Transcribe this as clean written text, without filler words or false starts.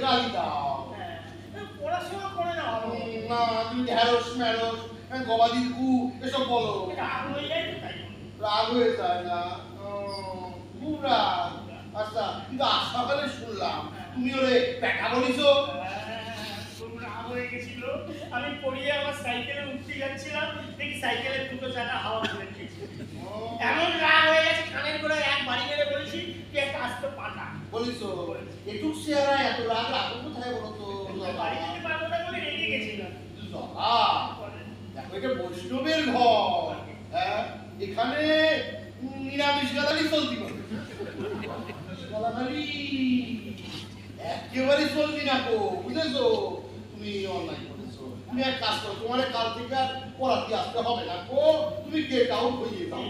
গালি দাও। পড়াশোনা করে না না তুমি ঢ্যাঁড়স ম্যাড়স গবাদির গু এসব বলো। রাগ হয়ে যায় তো তাই রাগ হয়ে যায় না? খুব রাগ। আচ্ছা কিন্তু আজ সকালে শুনলাম তুমি ওরে প্যাকা বলিছো। খুব রাগ হয়ে গেছিল। আমি পড়িয়ে আমার সাইকেলে উঠতে যাচ্ছিলাম, দেখি সাইকেলের দুটো চাকা হাওয়া করে দিয়েছে। এমন রাগ হয়ে গেছে, কানের গোড়ায় এক বাড়ি মেরে বলেছি তুই একটা আস্ত পাটা বলিছো একটু চেহারা এত রাগ রাখো কোথায় বলো তো? বাড়ি যেতে পারবো না বলে রেগে গেছিলাম। দেখো এটা বৈষ্ণবের ঘর, হ্যাঁ এখানে নিরামিষ গালালি চলতি পারে। গালাগালি একেবারে চলতি না কো, বুঝেছো? তুমি অনলাইন করেছো। তুমি এক কাজ করো, তোমার কাল থেকে আর পড়াতে আসতে হবে না কো, তুমি গেট আউট হয়ে যাও।